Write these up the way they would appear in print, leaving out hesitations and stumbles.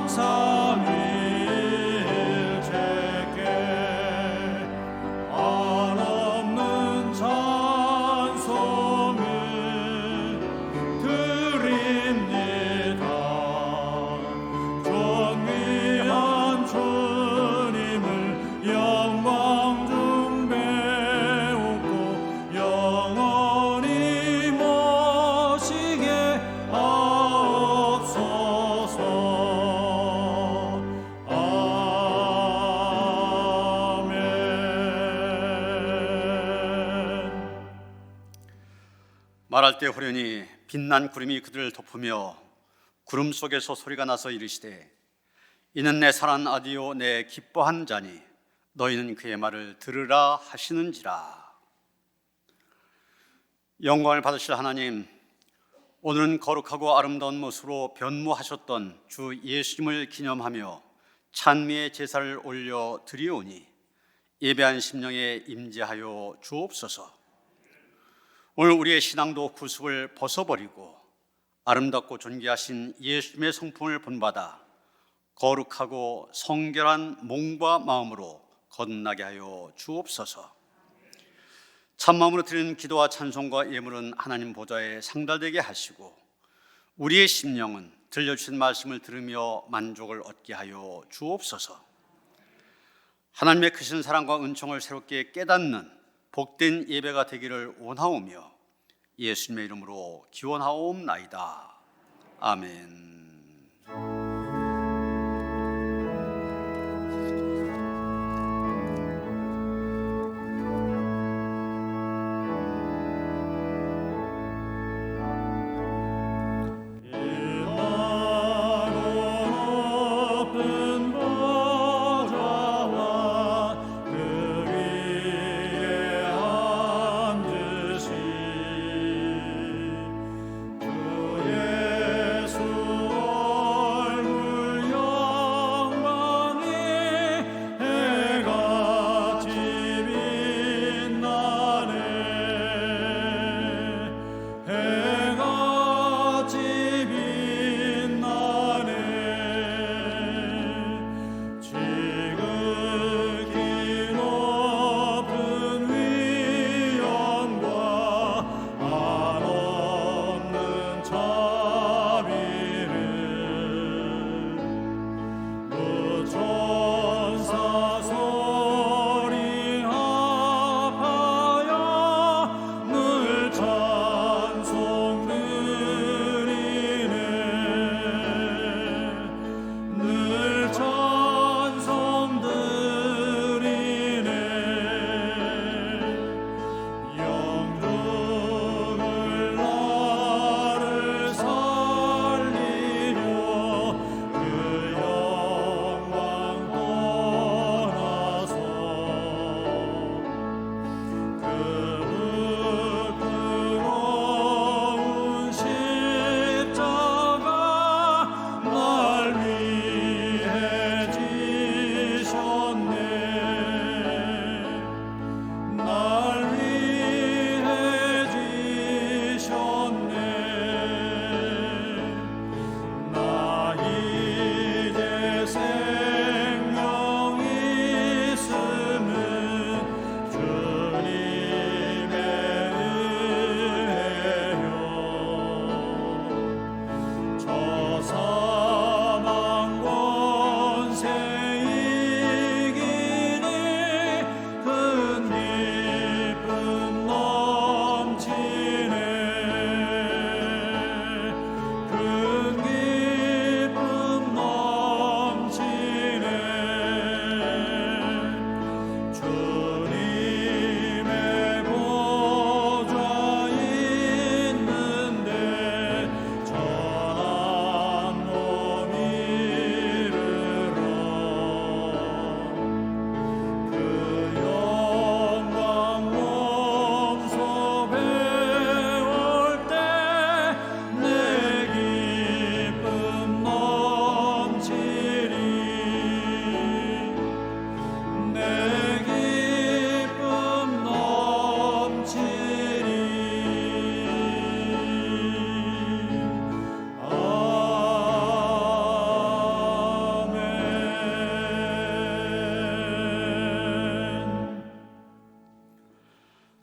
삼위일체께 한없는 찬송을 드립니다. 존귀한 주님을 영광 중 배우고 영원히 모시게 하옵소서. 아멘. 말할 때 호련히 빛난 구름이 그들을 덮으며 구름 속에서 소리가 나서 이르시되 이는 내 사랑하는 아들이요 내 기뻐한 자니 너희는 그의 말을 들으라 하시는지라. 영광을 받으실 하나님, 오늘은 거룩하고 아름다운 모습으로 변모하셨던 주 예수님을 기념하며 찬미의 제사를 올려 드리오니 예배한 심령에 임재하여 주옵소서. 오늘 우리의 신앙도 구습을 벗어버리고 아름답고 존귀하신 예수님의 성품을 본받아 거룩하고 성결한 몸과 마음으로 거듭나게 하여 주옵소서. 참마음으로 드리는 기도와 찬송과 예물은 하나님 보좌에 상달되게 하시고 우리의 심령은 들려주신 말씀을 들으며 만족을 얻게 하여 주옵소서. 하나님의 크신 사랑과 은총을 새롭게 깨닫는 복된 예배가 되기를 원하오며 예수님의 이름으로 기원하옵나이다. 아멘. 주 예수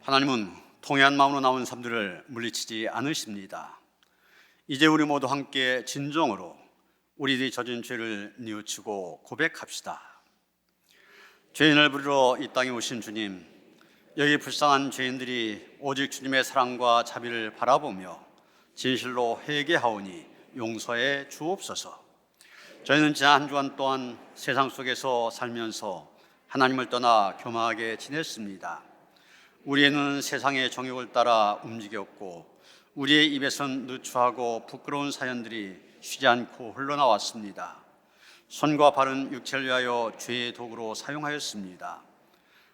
하나님은 통회한 마음으로 나온 삶들을 물리치지 않으십니다. 이제 우리 모두 함께 진정으로 우리들이 져진 죄를 뉘우치고 고백합시다. 죄인을 부르러 이 땅에 오신 주님, 여기 불쌍한 죄인들이 오직 주님의 사랑과 자비를 바라보며 진실로 회개하오니 용서해 주옵소서. 저희는 지난 한 주간 동안 세상 속에서 살면서 하나님을 떠나 교만하게 지냈습니다. 우리는 세상의 정욕을 따라 움직였고 우리의 입에선 누추하고 부끄러운 사연들이 쉬지 않고 흘러나왔습니다. 손과 발은 육체를 위하여 죄의 도구로 사용하였습니다.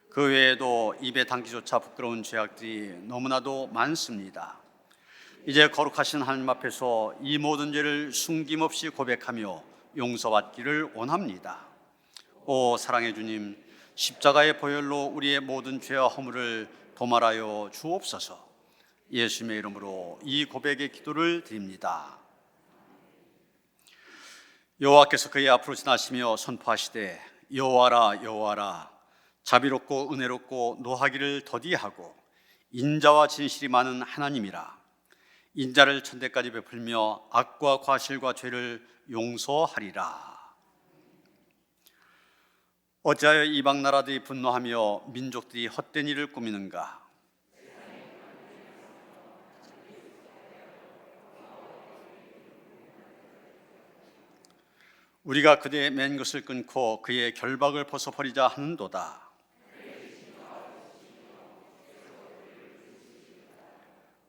그 외에도 입에 담기조차 부끄러운 죄악들이 너무나도 많습니다. 이제 거룩하신 하나님 앞에서 이 모든 죄를 숨김없이 고백하며 용서받기를 원합니다. 오 사랑의 주님, 십자가의 보혈로 우리의 모든 죄와 허물을 도말하여 주옵소서. 예수님의 이름으로 이 고백의 기도를 드립니다. 여호와께서 그의 앞으로 지나시며 선포하시되 여호와라 여호와라, 자비롭고 은혜롭고 노하기를 더디하고 인자와 진실이 많은 하나님이라. 인자를 천대까지 베풀며 악과 과실과 죄를 용서하리라. 어찌하여 이방 나라들이 분노하며 민족들이 헛된 일을 꾸미는가? 우리가 그대의 맨 것을 끊고 그의 결박을 벗어버리자 하는도다.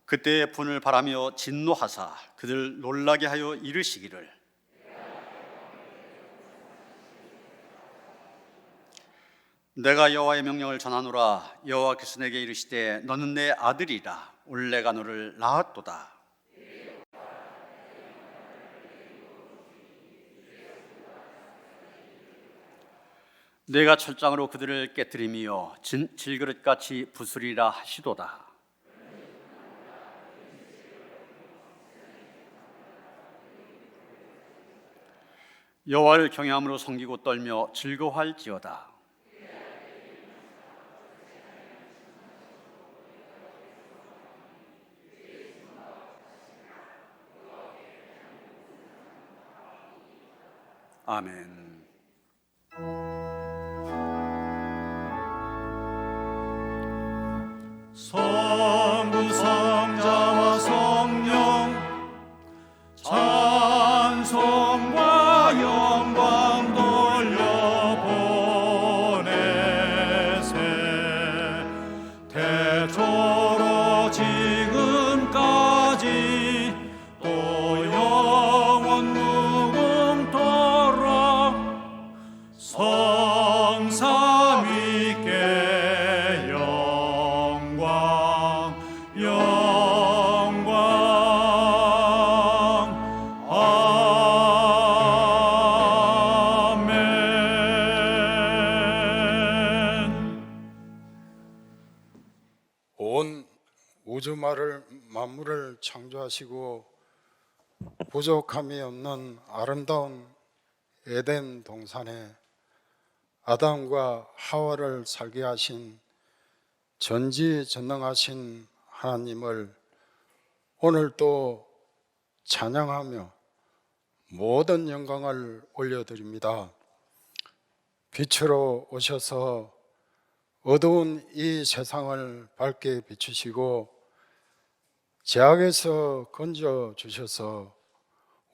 그때의 분을 바라며 진노하사 그들 놀라게 하여 이르시기를 내가 여호와의 명령을 전하노라. 여호와께서 내게 이르시되 너는 내 아들이라. 오늘 내가 너를 낳았도다. 내가 철장으로 그들을 깨뜨리며 질그릇같이 부수리라 하시도다. 여호와를 경외함으로 섬기고 떨며 즐거워할지어다. 아멘. 성부 성자와 성령 찬송과 영광 돌려보내세. 태초로 지금까지 또 영원 무궁토록 성삼위께 영광 아멘. 온 우주 만물을 창조하시고 부족함이 없는 아름다운 에덴 동산에 아담과 하와를 살게 하신 전지전능하신 하나님을 오늘 또 찬양하며 모든 영광을 올려드립니다. 빛으로 오셔서 어두운 이 세상을 밝게 비추시고 죄악에서 건져 주셔서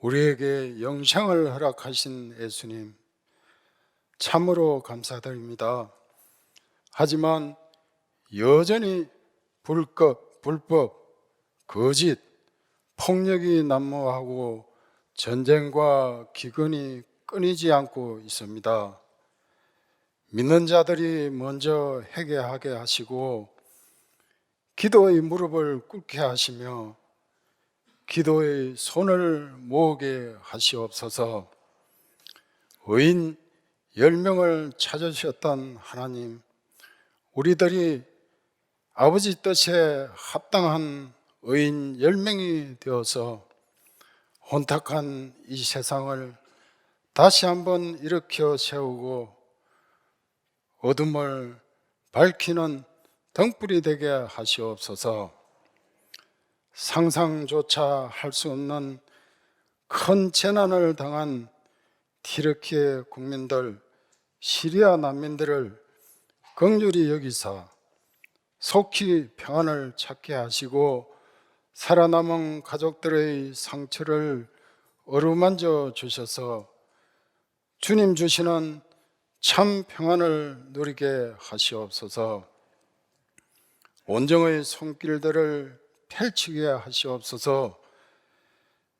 우리에게 영생을 허락하신 예수님, 참으로 감사드립니다. 하지만 여전히 불법, 거짓, 폭력이 난무하고 전쟁과 기근이 끊이지 않고 있습니다. 믿는 자들이 먼저 회개하게 하시고 기도의 무릎을 꿇게 하시며 기도의 손을 모으게 하시옵소서. 의인 10명을 찾으셨던 하나님, 우리들이 아버지 뜻에 합당한 의인 10명이 되어서 혼탁한 이 세상을 다시 한번 일으켜 세우고 어둠을 밝히는 등불이 되게 하시옵소서. 상상조차 할 수 없는 큰 재난을 당한 티르키예 국민들, 시리아 난민들을 긍휼히 여기사 속히 평안을 찾게 하시고 살아남은 가족들의 상처를 어루만져 주셔서 주님 주시는 참 평안을 누리게 하시옵소서. 온정의 손길들을 펼치게 하시옵소서.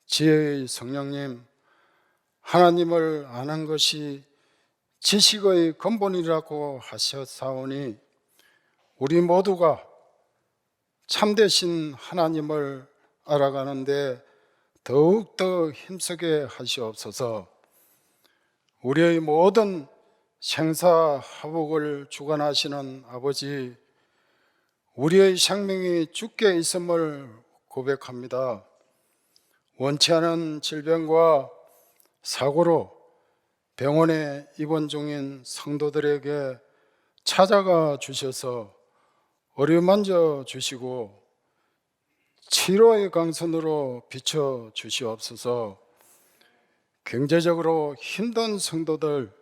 지혜의 성령님, 하나님을 아는 것이 지식의 근본이라고 하셨사오니 우리 모두가 참되신 하나님을 알아가는데 더욱더 힘쓰게 하시옵소서. 우리의 모든 생사화복을 주관하시는 아버지, 우리의 생명이 주께 있음을 고백합니다. 원치 않은 질병과 사고로 병원에 입원 중인 성도들에게 찾아가 주셔서 어루만져 주시고 치료의 강선으로 비춰 주시옵소서. 경제적으로 힘든 성도들,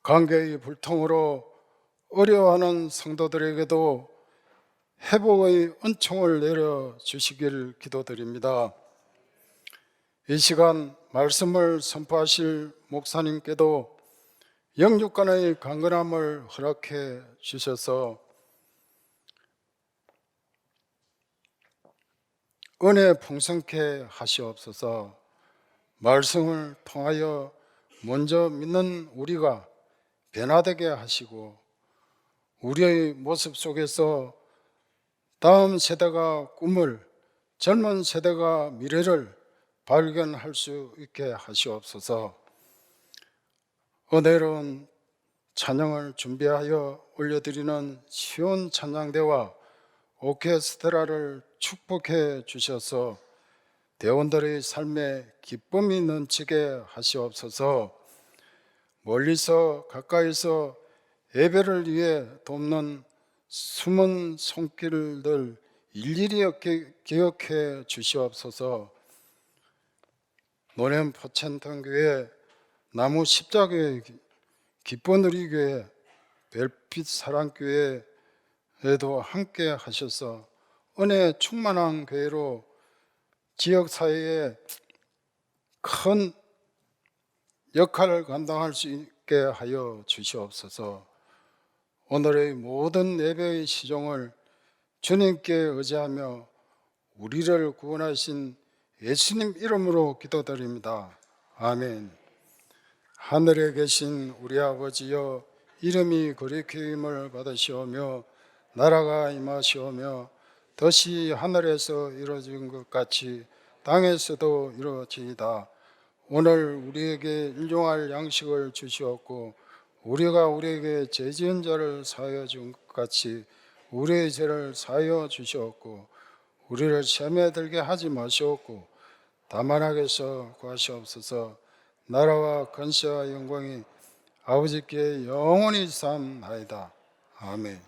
관계의 불통으로 어려워하는 성도들에게도 회복의 은총을 내려 주시길 기도드립니다. 이 시간 말씀을 선포하실 목사님께도 영육간의 강건함을 허락해 주셔서 은혜 풍성케 하시옵소서. 말씀을 통하여 먼저 믿는 우리가 변화되게 하시고 우리의 모습 속에서 다음 세대가 꿈을, 젊은 세대가 미래를 발견할 수 있게 하시옵소서. 은혜로운 찬양을 준비하여 올려드리는 시온 찬양대와 오케스트라를 축복해 주셔서 대원들의 삶에 기쁨이 넘치게 하시옵소서. 멀리서 가까이서 예배를 위해 돕는 숨은 손길들 일일이 기억해 주시옵소서. 노년 포천통교회, 나무 십자교회, 기뻐누리교회, 별빛 사랑교회에도 함께 하셔서 은혜 충만한 교회로 지역사회에 큰 역할을 감당할 수 있게 하여 주시옵소서. 오늘의 모든 예배의 시종을 주님께 의지하며 우리를 구원하신 예수님 이름으로 기도드립니다. 아멘. 하늘에 계신 우리 아버지여, 이름이 거룩히 여김을 받으시오며 나라가 임하시오며 뜻이 하늘에서 이루어진 것 같이 땅에서도 이루어지이다. 오늘 우리에게 일용할 양식을 주시옵고 우리가 우리에게 죄 지은 자를 사하여 준 것 같이 우리의 죄를 사하여 주시옵고 우리를 시험에 들게 하지 마시옵고 다만 악에서 구하시옵소서. 나라와 권세와 영광이 아버지께 영원히 삼나이다. 아멘.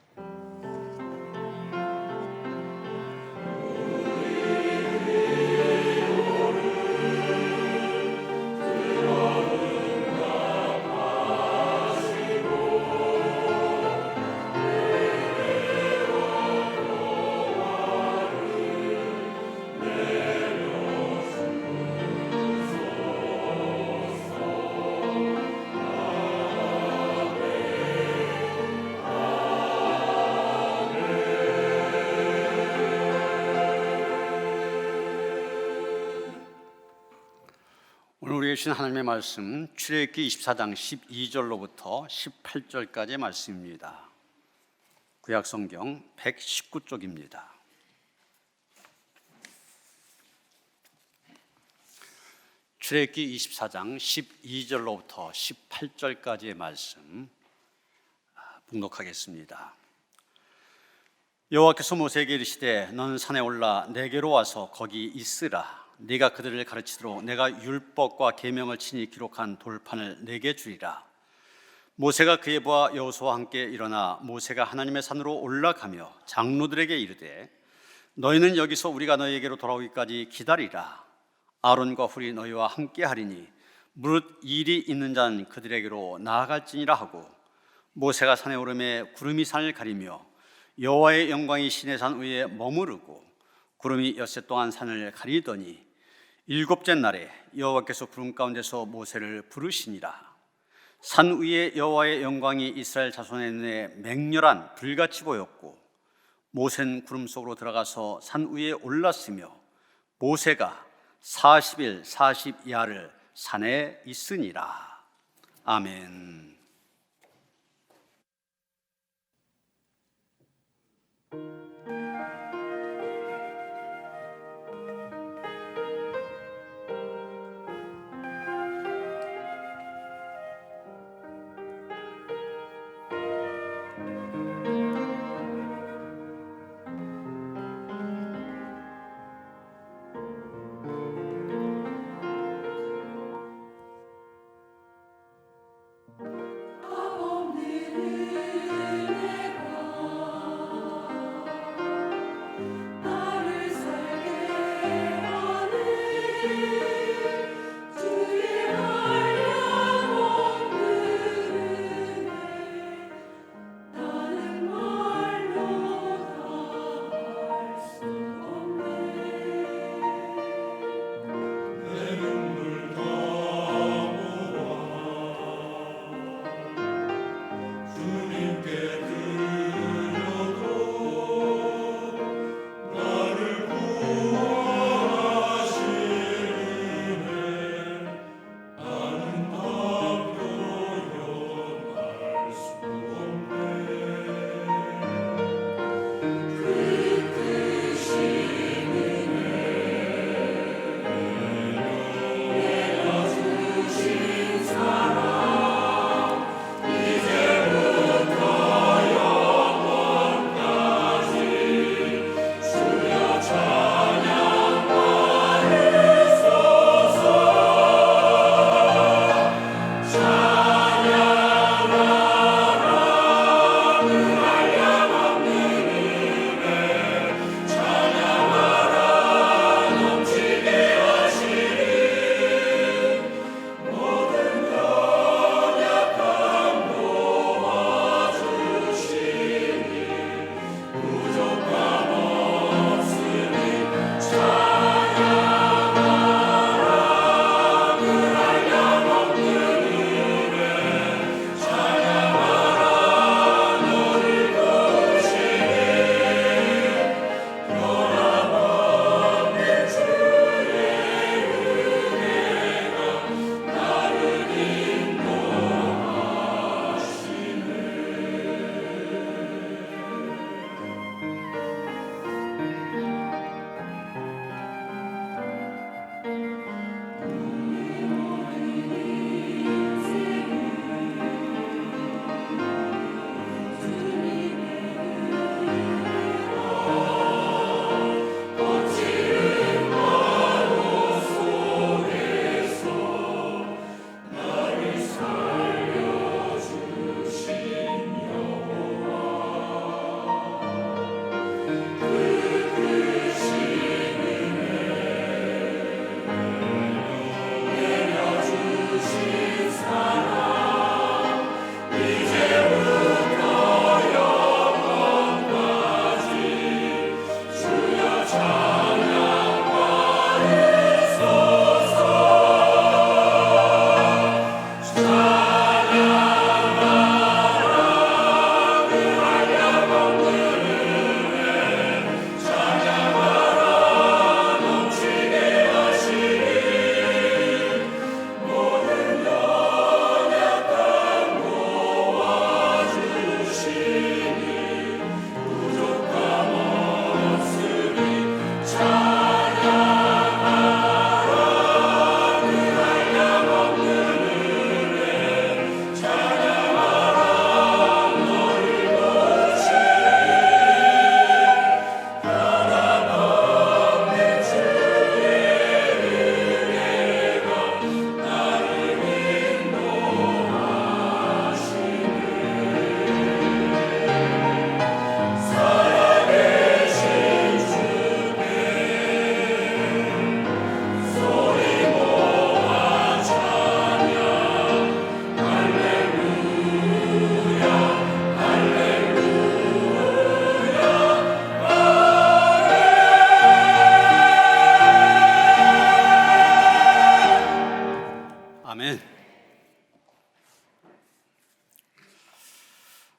오늘 우리에게 주신 하나님의 말씀, 출애굽기 24장 12절로부터 18절까지의 말씀입니다. 구약성경 119쪽입니다. 출애굽기 24장 12절로부터 18절까지의 말씀 봉독하겠습니다. 여호와께서 모세에게 이르시되 너는 산에 올라 내게로 와서 거기 있으라. 네가 그들을 가르치도록 내가 율법과 계명을 친히 기록한 돌판을 내게 주리라. 모세가 그의 부하 여호수아와 함께 일어나 모세가 하나님의 산으로 올라가며 장로들에게 이르되 너희는 여기서 우리가 너희에게로 돌아오기까지 기다리라. 아론과 훌이 너희와 함께 하리니 무릇 일이 있는 자는 그들에게로 나아갈지니라 하고 모세가 산에 오르매 구름이 산을 가리며 여호와의 영광이 시내산 위에 머무르고 구름이 엿새 동안 산을 가리더니 일곱째 날에 여호와께서 구름 가운데서 모세를 부르시니라. 산 위에 여호와의 영광이 이스라엘 자손의 눈에 맹렬한 불같이 보였고 모세는 구름 속으로 들어가서 산 위에 올랐으며 모세가 40일 40야를 산에 있으니라. 아멘.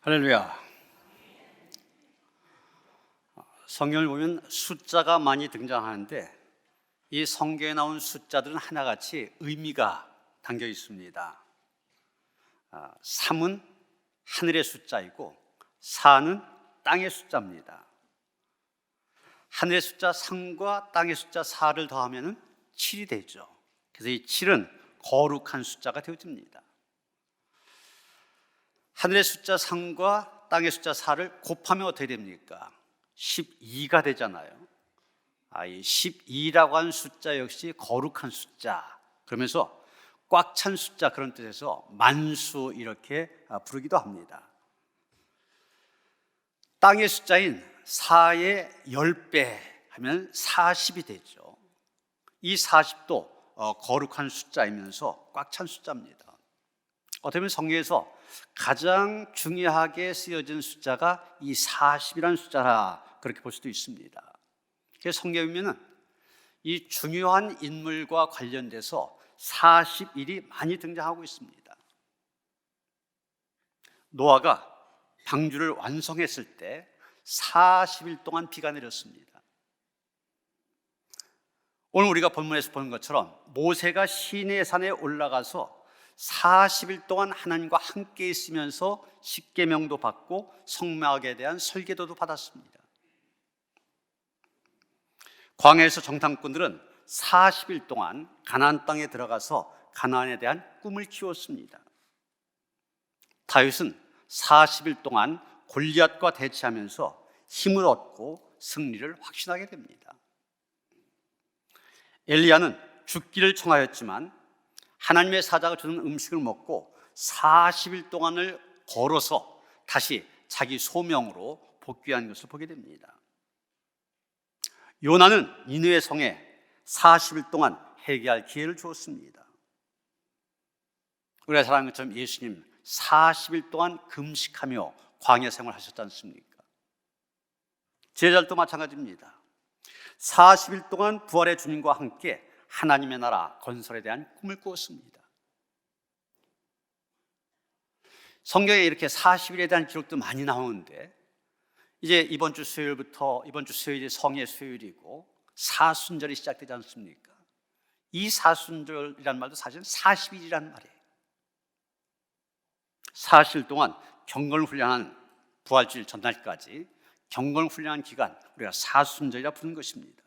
할렐루야. 성경을 보면 숫자가 많이 등장하는데 이 성경에 나온 숫자들은 하나같이 의미가 담겨 있습니다. 3은 하늘의 숫자이고 4는 땅의 숫자입니다. 하늘의 숫자 3과 땅의 숫자 4를 더하면 7이 되죠. 그래서 이 7은 거룩한 숫자가 되어집니다. 하늘의 숫자 3과 땅의 숫자 4를 곱하면 어떻게 됩니까? 12가 되잖아요. 이 12라고 하는 숫자 역시 거룩한 숫자, 그러면서 꽉 찬 숫자, 그런 뜻에서 만수 이렇게 부르기도 합니다. 땅의 숫자인 4의 10배 하면 40이 되죠. 이 40도 거룩한 숫자이면서 꽉 찬 숫자입니다. 어떻게 보면 성경에서 가장 중요하게 쓰여진 숫자가 이 40이라는 숫자라, 그렇게 볼 수도 있습니다. 그래서 성경에 보면은 이 중요한 인물과 관련돼서 41이 많이 등장하고 있습니다. 노아가 방주를 완성했을 때 40일 동안 비가 내렸습니다. 오늘 우리가 본문에서 보는 것처럼 모세가 시내 산에 올라가서 40일 동안 하나님과 함께 있으면서 십계명도 받고 성막에 대한 설계도도 받았습니다. 광야에서 정탐꾼들은 40일 동안 가나안 땅에 들어가서 가나안에 대한 꿈을 키웠습니다. 다윗은 40일 동안 골리앗과 대치하면서 힘을 얻고 승리를 확신하게 됩니다. 엘리야는 죽기를 청하였지만 하나님의 사자가 주는 음식을 먹고 40일 동안을 걸어서 다시 자기 소명으로 복귀한 것을 보게 됩니다. 요나는 니느웨 성에 40일 동안 회개할 기회를 주었습니다. 우리가 잘 아는 것처럼 예수님 40일 동안 금식하며 광야 생활을 하셨지 않습니까? 제자들도 마찬가지입니다. 40일 동안 부활의 주님과 함께 하나님의 나라 건설에 대한 꿈을 꾸었습니다. 성경에 이렇게 40일에 대한 기록도 많이 나오는데, 이제 이번 주 수요일이 성의 수요일이고 사순절이 시작되지 않습니까? 이 사순절이란 말도 사실은 40일이란 말이에요. 40일 동안 경건 훈련한 부활주일 전날까지 경건 훈련한 기간, 우리가 사순절이라 부르는 것입니다.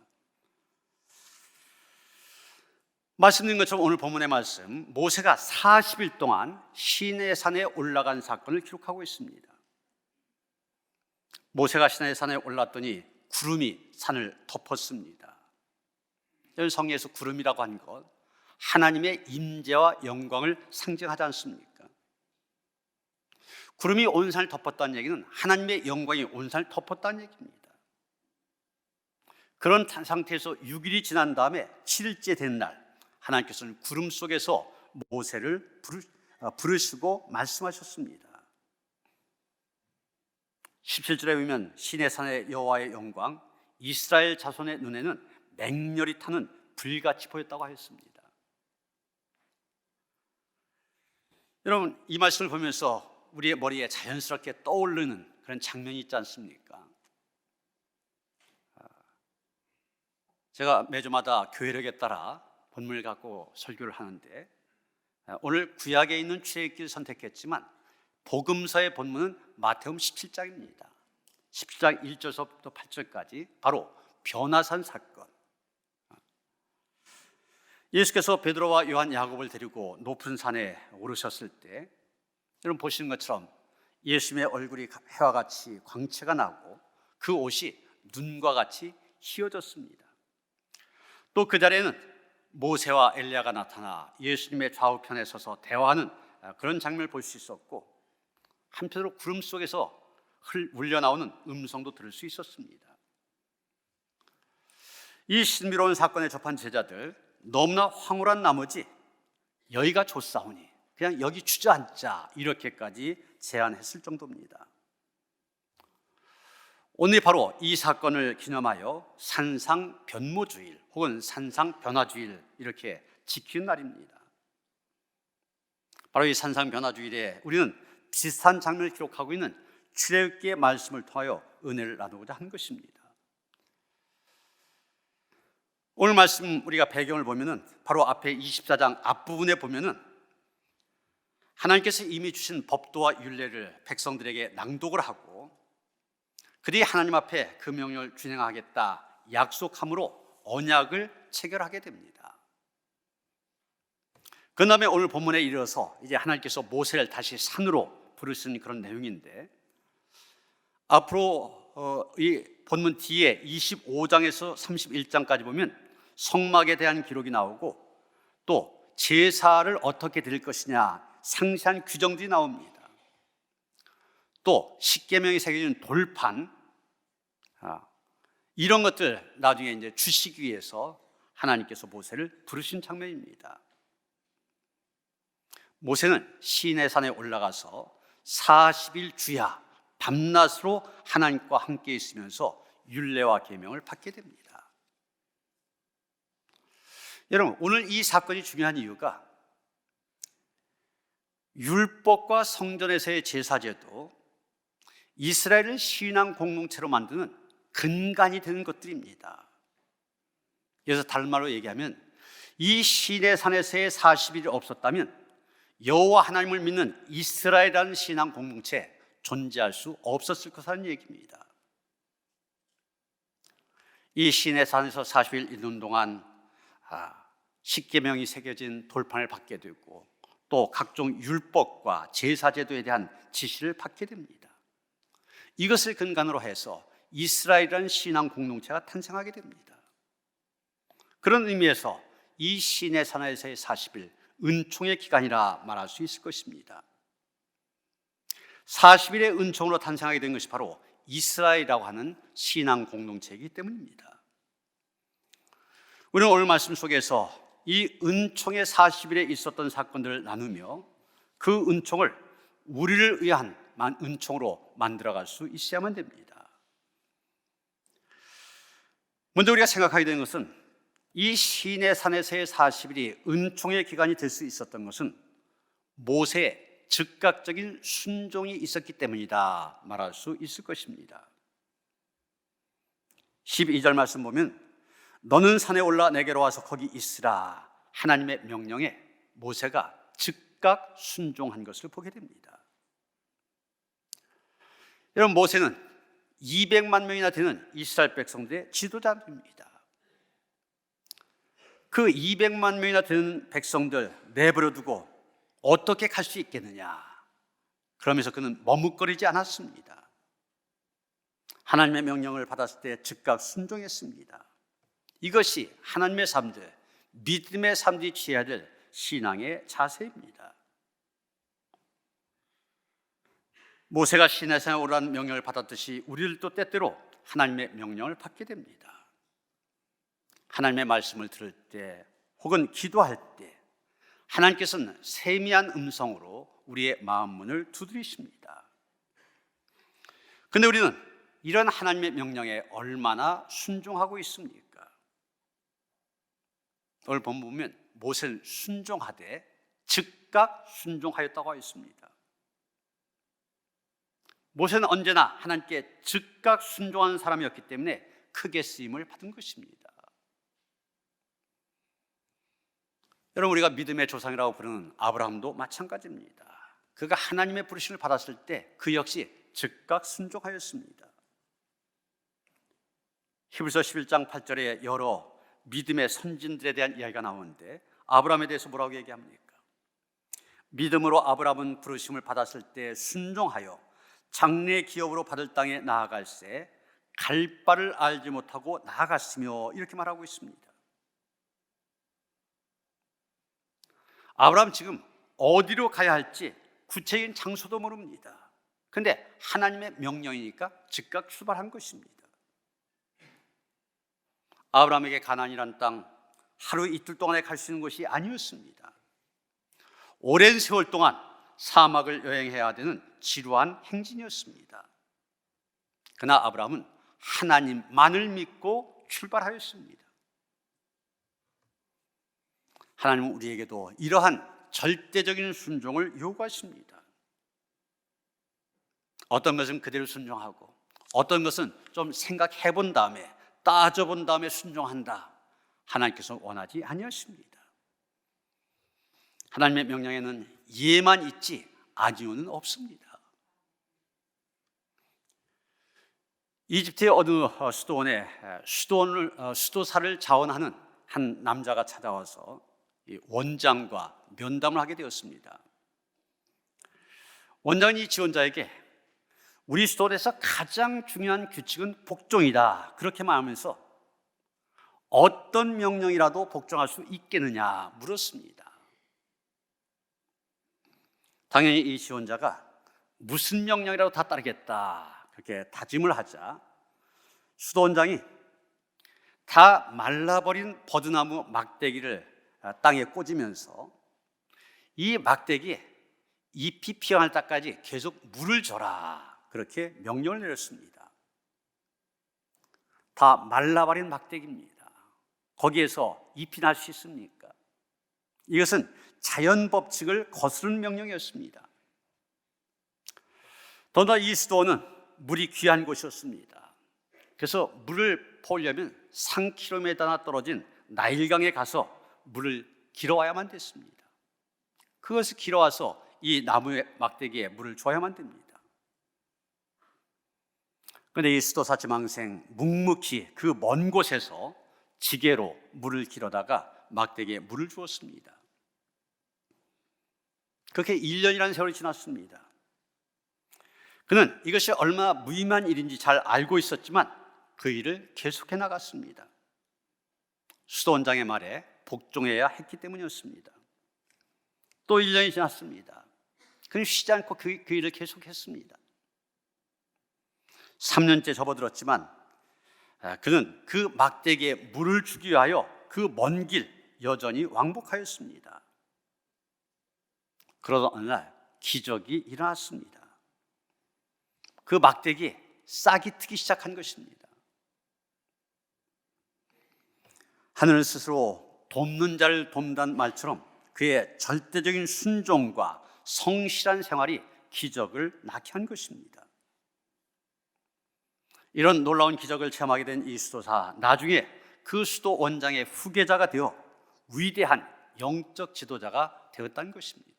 말씀드린 것처럼 오늘 본문의 말씀, 모세가 40일 동안 시내 산에 올라간 사건을 기록하고 있습니다. 모세가 시내 산에 올랐더니 구름이 산을 덮었습니다. 여기 성경에서 구름이라고 한 것, 하나님의 임재와 영광을 상징하지 않습니까? 구름이 온 산을 덮었다는 얘기는 하나님의 영광이 온 산을 덮었다는 얘기입니다. 그런 상태에서 6일이 지난 다음에 7일째 된 날, 하나님께서는 구름 속에서 모세를 부르시고 말씀하셨습니다. 17절에 보면 시내산의 여호와의 영광, 이스라엘 자손의 눈에는 맹렬히 타는 불같이 보였다고 하였습니다. 여러분, 이 말씀을 보면서 우리의 머리에 자연스럽게 떠오르는 그런 장면이 있지 않습니까? 제가 매주마다 교회력에 따라 본문을 갖고 설교를 하는데, 오늘 구약에 있는 출애굽기를 선택했지만 복음서의 본문은 마태복음 17장입니다. 17장 1절부터 8절까지 바로 변화산 사건. 예수께서 베드로와 요한, 야곱을 데리고 높은 산에 오르셨을 때, 여러분 보시는 것처럼 예수님의 얼굴이 해와 같이 광채가 나고 그 옷이 눈과 같이 희어졌습니다. 또 그 자리에는 모세와 엘리야가 나타나 예수님의 좌우편에 서서 대화하는 그런 장면을 볼 수 있었고, 한편으로 구름 속에서 울려나오는 음성도 들을 수 있었습니다. 이 신비로운 사건에 접한 제자들, 너무나 황홀한 나머지 여기가 좋사오니 그냥 여기 주저앉자, 이렇게까지 제안했을 정도입니다. 오늘 바로 이 사건을 기념하여 산상변모주일 혹은 산상변화주일, 이렇게 지키는 날입니다. 바로 이 산상변화주일에 우리는 비슷한 장면을 기록하고 있는 출애굽기의 말씀을 통하여 은혜를 나누고자 한 것입니다. 오늘 말씀 우리가 배경을 보면은 바로 앞에 24장 앞부분에 보면은 하나님께서 이미 주신 법도와 율례를 백성들에게 낭독을 하고 그들이 하나님 앞에 그 명령을 준행하겠다 약속함으로 언약을 체결하게 됩니다. 그 다음에 오늘 본문에 이르러서 이제 하나님께서 모세를 다시 산으로 부르시는 그런 내용인데, 앞으로 이 본문 뒤에 25장에서 31장까지 보면 성막에 대한 기록이 나오고 또 제사를 어떻게 드릴 것이냐 상세한 규정들이 나옵니다. 또 십계명이 새겨진 돌판, 이런 것들 나중에 이제 주시기 위해서 하나님께서 모세를 부르신 장면입니다. 모세는 시내산에 올라가서 40일 주야 밤낮으로 하나님과 함께 있으면서 율례와 계명을 받게 됩니다. 여러분, 오늘 이 사건이 중요한 이유가 율법과 성전에서의 제사제도 이스라엘을 신앙 공동체로 만드는 근간이 되는 것들입니다. 그래서 다른 말로 얘기하면 이 시내산에서의 40일이 없었다면 여호와 하나님을 믿는 이스라엘이라는 신앙 공동체 존재할 수 없었을 것이라는 얘기입니다. 이 시내산에서 40일 있는 동안 십계명이 새겨진 돌판을 받게 되고 또 각종 율법과 제사제도에 대한 지시를 받게 됩니다. 이것을 근간으로 해서 이스라엘이라는 신앙 공동체가 탄생하게 됩니다. 그런 의미에서 이 시내산에서의 40일 은총의 기간이라 말할 수 있을 것입니다. 40일의 은총으로 탄생하게 된 것이 바로 이스라엘이라고 하는 신앙 공동체이기 때문입니다. 우리는 오늘 말씀 속에서 이 은총의 40일에 있었던 사건들을 나누며 그 은총을 우리를 위한 은총으로 만들어갈 수 있어야만 됩니다. 먼저 우리가 생각하게 되는 것은 이 시내산에서의 40일이 은총의 기간이 될 수 있었던 것은 모세의 즉각적인 순종이 있었기 때문이다 말할 수 있을 것입니다. 12절 말씀 보면 너는 산에 올라 내게로 와서 거기 있으라 하나님의 명령에 모세가 즉각 순종한 것을 보게 됩니다. 여러분, 모세는 200만 명이나 되는 이스라엘 백성들의 지도자입니다. 그 200만 명이나 되는 백성들 내버려두고 어떻게 갈 수 있겠느냐, 그러면서 그는 머뭇거리지 않았습니다. 하나님의 명령을 받았을 때 즉각 순종했습니다. 이것이 하나님의 삶들, 믿음의 삶들이 취해야 될 신앙의 자세입니다. 모세가 시내산에 오라는 명령을 받았듯이 우리들도 때때로 하나님의 명령을 받게 됩니다. 하나님의 말씀을 들을 때 혹은 기도할 때 하나님께서는 세미한 음성으로 우리의 마음 문을 두드리십니다. 그런데 우리는 이런 하나님의 명령에 얼마나 순종하고 있습니까? 오늘 본문 보면 모세는 순종하되 즉각 순종하였다고 하여 있습니다. 모세는 언제나 하나님께 즉각 순종하는 사람이었기 때문에 크게 쓰임을 받은 것입니다. 여러분, 우리가 믿음의 조상이라고 부르는 아브라함도 마찬가지입니다. 그가 하나님의 부르심을 받았을 때 그 역시 즉각 순종하였습니다. 히브리서 11장 8절에 여러 믿음의 선진들에 대한 이야기가 나오는데 아브라함에 대해서 뭐라고 얘기합니까? 믿음으로 아브라함은 부르심을 받았을 때 순종하여 장래 기업으로 받을 땅에 나아갈새 갈 바를 알지 못하고 나아갔으며 이렇게 말하고 있습니다. 아브라함 지금 어디로 가야 할지 구체적인 장소도 모릅니다. 그런데 하나님의 명령이니까 즉각 출발한 것입니다. 아브라함에게 가나안이라는 땅 하루 이틀 동안에 갈 수 있는 곳이 아니었습니다. 오랜 세월 동안 사막을 여행해야 되는 지루한 행진이었습니다. 그러나 아브라함은 하나님만을 믿고 출발하였습니다. 하나님은 우리에게도 이러한 절대적인 순종을 요구하십니다. 어떤 것은 그대로 순종하고 어떤 것은 좀 생각해 본 다음에 따져본 다음에 순종한다. 하나님께서 원하지 아니하십니다. 하나님의 명령에는 예만 있지 아니오는 없습니다. 이집트의 어느 수도원에 수도사를 자원하는 한 남자가 찾아와서 원장과 면담을 하게 되었습니다. 원장은 이 지원자에게 우리 수도원에서 가장 중요한 규칙은 복종이다, 그렇게 말하면서 어떤 명령이라도 복종할 수 있겠느냐 물었습니다. 당연히 이 지원자가 무슨 명령이라도 다 따르겠다 그렇게 다짐을 하자 수도원장이 다 말라버린 버드나무 막대기를 땅에 꽂으면서 이 막대기에 잎이 피어날 때까지 계속 물을 줘라, 그렇게 명령을 내렸습니다. 다 말라버린 막대기입니다. 거기에서 잎이 날 수 있습니까? 이것은 자연 법칙을 거스르는 명령이었습니다. 더나 이 수도원은 물이 귀한 곳이었습니다. 그래서 물을 퍼오려면 3km나 떨어진 나일강에 가서 물을 길어와야만 됐습니다. 그것을 길어와서 이 나무의 막대기에 물을 줘야만 됩니다. 그런데 이 수도사 지망생 묵묵히 그 먼 곳에서 지게로 물을 길어다가 막대기에 물을 주었습니다. 그렇게 1년이라는 세월이 지났습니다. 그는 이것이 얼마나 무의미한 일인지 잘 알고 있었지만 그 일을 계속해 나갔습니다. 수도원장의 말에 복종해야 했기 때문이었습니다. 또 1년이 지났습니다. 그는 쉬지 않고 그 일을 계속했습니다. 3년째 접어들었지만 그는 그 막대기에 물을 주기 위하여 그 먼 길 여전히 왕복하였습니다. 그러던 어느 날 기적이 일어났습니다. 그 막대기에 싹이 트기 시작한 것입니다. 하늘 스스로 돕는 자를 돕는다는 말처럼 그의 절대적인 순종과 성실한 생활이 기적을 낳게 한 것입니다. 이런 놀라운 기적을 체험하게 된 이 수도사, 나중에 그 수도 원장의 후계자가 되어 위대한 영적 지도자가 되었다는 것입니다.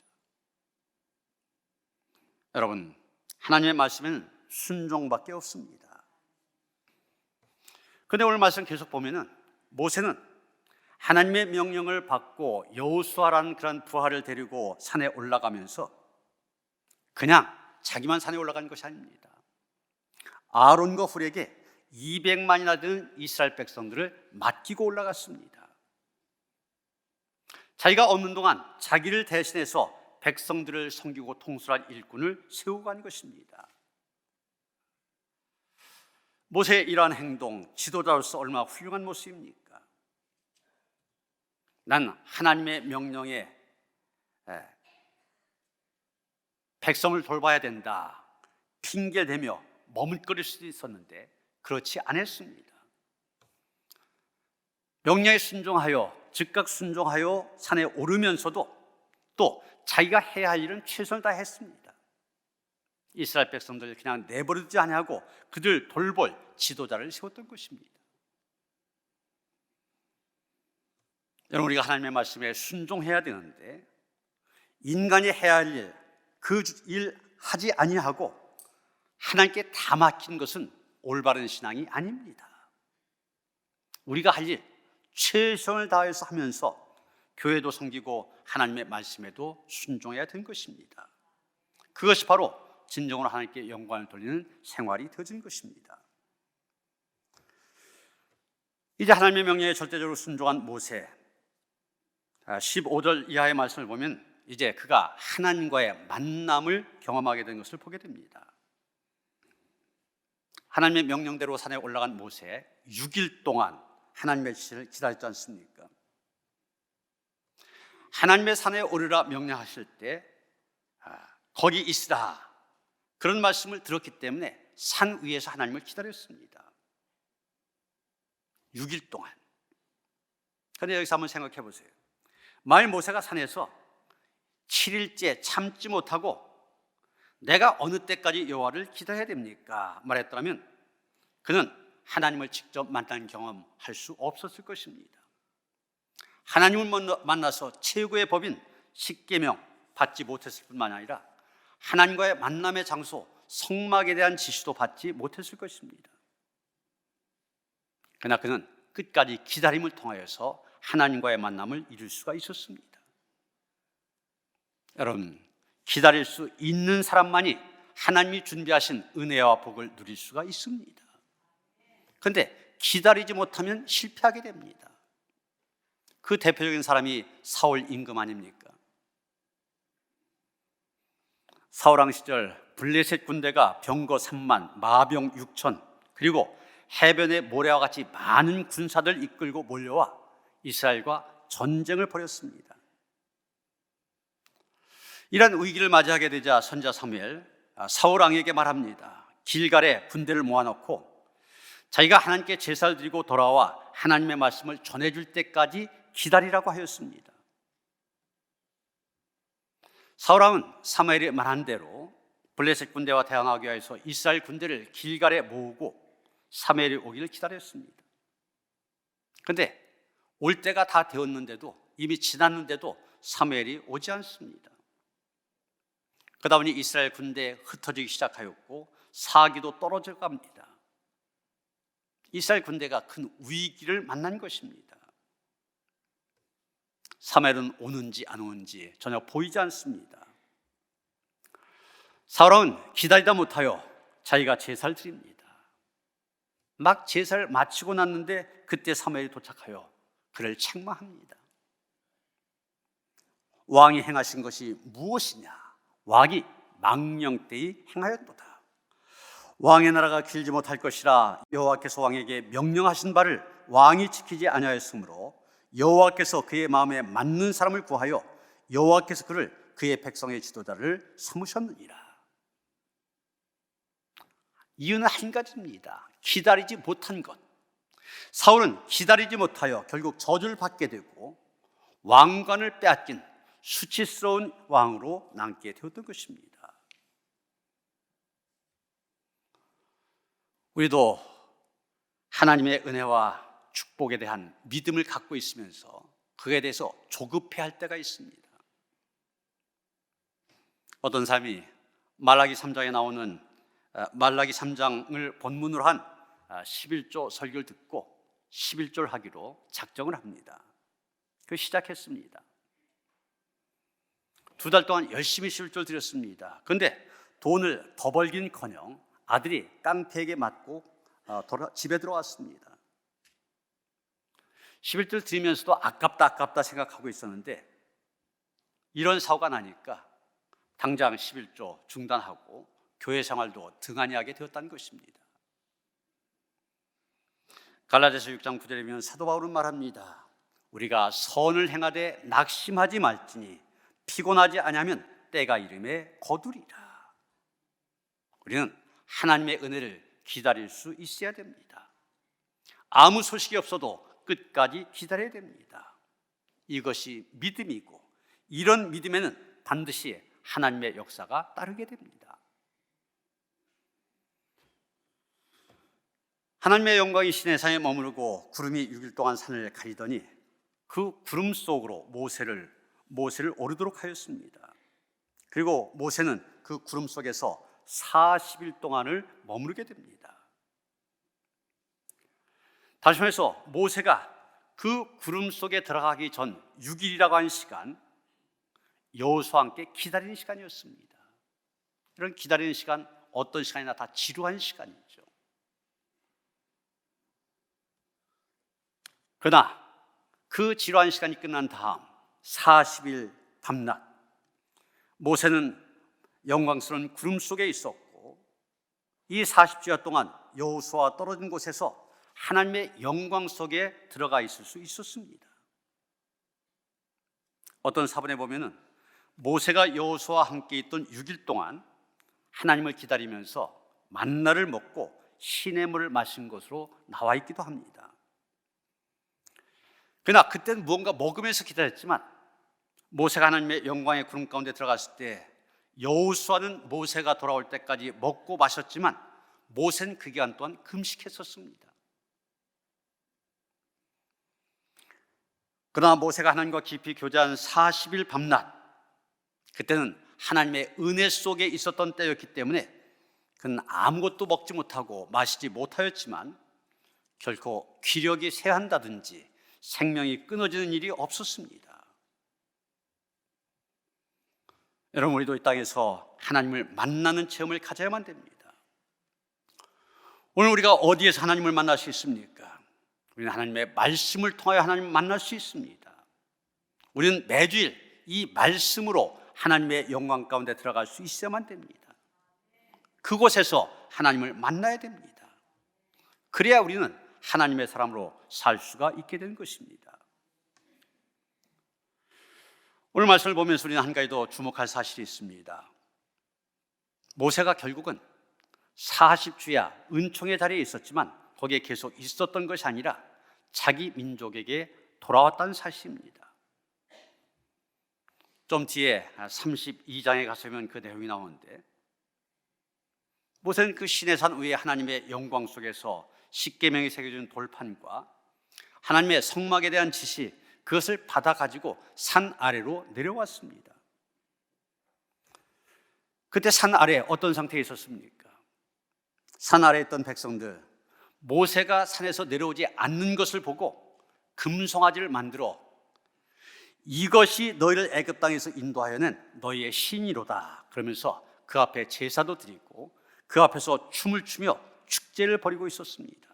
여러분, 하나님의 말씀에는 순종밖에 없습니다. 그런데 오늘 말씀 계속 보면은 모세는 하나님의 명령을 받고 여호수아라는 그런 부하를 데리고 산에 올라가면서 그냥 자기만 산에 올라간 것이 아닙니다. 아론과 훌에게 200만이나 되는 이스라엘 백성들을 맡기고 올라갔습니다. 자기가 없는 동안 자기를 대신해서 백성들을 섬기고 통솔할 일꾼을 세우고 간 것입니다. 모세의 이러한 행동, 지도자로서 얼마나 훌륭한 모습입니까? 난 하나님의 명령에 백성을 돌봐야 된다 핑계대며 머뭇거릴 수도 있었는데 그렇지 않았습니다. 명령에 순종하여 즉각 순종하여 산에 오르면서도 또 자기가 해야 할 일은 최선을 다했습니다. 이스라엘 백성들을 그냥 내버려두지 아니하고 그들 돌볼 지도자를 세웠던 것입니다. 여러분, 우리가 하나님의 말씀에 순종해야 되는데 인간이 해야 할 일, 그 일 하지 아니하고 하나님께 다 맡긴 것은 올바른 신앙이 아닙니다. 우리가 할 일 최선을 다해서 하면서 교회도 섬기고 하나님의 말씀에도 순종해야 된 것입니다. 그것이 바로 진정으로 하나님께 영광을 돌리는 생활이 되어진 것입니다. 이제 하나님의 명령에 절대적으로 순종한 모세, 15절 이하의 말씀을 보면 이제 그가 하나님과의 만남을 경험하게 된 것을 보게 됩니다. 하나님의 명령대로 산에 올라간 모세, 6일 동안 하나님의 지시를 기다렸지 않습니까? 하나님의 산에 오르라 명령하실 때 거기 있으라 그런 말씀을 들었기 때문에 산 위에서 하나님을 기다렸습니다. 6일 동안. 그런데 여기서 한번 생각해 보세요. 만일 모세가 산에서 7일째 참지 못하고 내가 어느 때까지 여호와를 기다려야 됩니까? 말했더라면 그는 하나님을 직접 만난 경험할 수 없었을 것입니다. 하나님을 만나서 최고의 법인 십계명 받지 못했을 뿐만 아니라 하나님과의 만남의 장소 성막에 대한 지시도 받지 못했을 것입니다. 그러나 그는 끝까지 기다림을 통하여서 하나님과의 만남을 이룰 수가 있었습니다. 여러분, 기다릴 수 있는 사람만이 하나님이 준비하신 은혜와 복을 누릴 수가 있습니다. 그런데 기다리지 못하면 실패하게 됩니다. 그 대표적인 사람이 사울 임금 아닙니까? 사울 왕 시절 블레셋 군대가 병거 3만, 마병 6천, 그리고 해변의 모래와 같이 많은 군사들 이끌고 몰려와 이스라엘과 전쟁을 벌였습니다. 이런 위기를 맞이하게 되자 선지자 사무엘 사울 왕에게 말합니다. 길갈에 군대를 모아놓고 자기가 하나님께 제사를 드리고 돌아와 하나님의 말씀을 전해줄 때까지 기다리라고 하였습니다. 사울 왕은 사무엘이 말한 대로 블레셋 군대와 대항하기 위해서 이스라엘 군대를 길갈에 모으고 사무엘이 오기를 기다렸습니다. 그런데 올 때가 다 되었는데도, 이미 지났는데도 사무엘이 오지 않습니다. 그러다 보니 이스라엘 군대에 흩어지기 시작하였고 사기도 떨어져 갑니다. 이스라엘 군대가 큰 위기를 만난 것입니다. 사무엘은 오는지 안 오는지 전혀 보이지 않습니다. 사울은 기다리다 못하여 자기가 제사를 드립니다. 막 제사를 마치고 났는데 그때 사무엘이 도착하여 그를 책망합니다. 왕이 행하신 것이 무엇이냐? 왕이 망령되이 행하였도다. 왕의 나라가 길지 못할 것이라 여호와께서 왕에게 명령하신 바를 왕이 지키지 아니하였으므로 여호와께서 그의 마음에 맞는 사람을 구하여 여호와께서 그를 그의 백성의 지도자를 삼으셨느니라. 이유는 한 가지입니다. 기다리지 못한 것. 사울은 기다리지 못하여 결국 저주를 받게 되고 왕관을 빼앗긴 수치스러운 왕으로 남게 되었던 것입니다. 우리도 하나님의 은혜와 축복에 대한 믿음을 갖고 있으면서 그에 대해서 조급해할 때가 있습니다. 어떤 사람이 말라기 3장에 나오는 말라기 3장을 본문으로 한 11조 설교를 듣고 11조를 하기로 작정을 합니다. 그 시작했습니다. 2달 동안 열심히 11조를 드렸습니다. 그런데 돈을 더 벌긴커녕 아들이 깡패에게 맞고 집에 들어왔습니다. 11조를 드리면서도 아깝다 생각하고 있었는데 이런 사고가 나니까 당장 11조 중단하고 교회 생활도 등한히 하게 되었다는 것입니다. 갈라디아서 6장 9절에 보면 사도 바울은 말합니다. 우리가 선을 행하되 낙심하지 말지니 피곤하지 아니하면 때가 이름에 거두리라. 우리는 하나님의 은혜를 기다릴 수 있어야 됩니다. 아무 소식이 없어도 끝까지 기다려야 됩니다. 이것이 믿음이고 이런 믿음에는 반드시 하나님의 역사가 따르게 됩니다. 하나님의 영광이 시내산에 머무르고 구름이 6일 동안 산을 가리더니 그 구름 속으로 모세를 오르도록 하였습니다. 그리고 모세는 그 구름 속에서 40일 동안을 머무르게 됩니다. 다시 말해서 모세가 그 구름 속에 들어가기 전 6일이라고 하는 시간, 여호수아와 함께 기다리는 시간이었습니다. 이런 기다리는 시간, 어떤 시간이나 다 지루한 시간이죠. 그러나 그 지루한 시간이 끝난 다음 40일 밤낮 모세는 영광스러운 구름 속에 있었고 이 40주야 동안 여호수아와 떨어진 곳에서 하나님의 영광 속에 들어가 있을 수 있었습니다. 어떤 사본에 보면은 모세가 여호수아와 함께 있던 6일 동안 하나님을 기다리면서 만나를 먹고 시냇물을 마신 것으로 나와 있기도 합니다. 그러나 그때는 무언가 먹으면서 기다렸지만 모세가 하나님의 영광의 구름 가운데 들어갔을 때 여호수아는 모세가 돌아올 때까지 먹고 마셨지만 모세는 그 기간 동안 금식했었습니다. 그러나 모세가 하나님과 깊이 교제한 40일 밤낮, 그때는 하나님의 은혜 속에 있었던 때였기 때문에 그는 아무것도 먹지 못하고 마시지 못하였지만 결코 기력이 쇠한다든지 생명이 끊어지는 일이 없었습니다. 여러분, 우리도 이 땅에서 하나님을 만나는 체험을 가져야만 됩니다. 오늘 우리가 어디에서 하나님을 만날 수 있습니까? 우리는 하나님의 말씀을 통하여 하나님을 만날 수 있습니다. 우리는 매주일 이 말씀으로 하나님의 영광 가운데 들어갈 수 있어야만 됩니다. 그곳에서 하나님을 만나야 됩니다. 그래야 우리는 하나님의 사람으로 살 수가 있게 되는 것입니다. 오늘 말씀을 보면서 우리는 한 가지 더 주목할 사실이 있습니다. 모세가 결국은 40주야 은총의 자리에 있었지만 거기에 계속 있었던 것이 아니라 자기 민족에게 돌아왔다는 사실입니다. 좀 뒤에 32장에 가서 보면 그 내용이 나오는데, 모세는 그 시내산 위에 하나님의 영광 속에서 십계명이 새겨진 돌판과 하나님의 성막에 대한 지시, 그것을 받아 가지고 산 아래로 내려왔습니다. 그때 산 아래에 어떤 상태에 있었습니까? 산 아래에 있던 백성들, 모세가 산에서 내려오지 않는 것을 보고 금송아지를 만들어 이것이 너희를 애굽 땅에서 인도하여는 너희의 신이로다 그러면서 그 앞에 제사도 드리고 그 앞에서 춤을 추며 축제를 벌이고 있었습니다.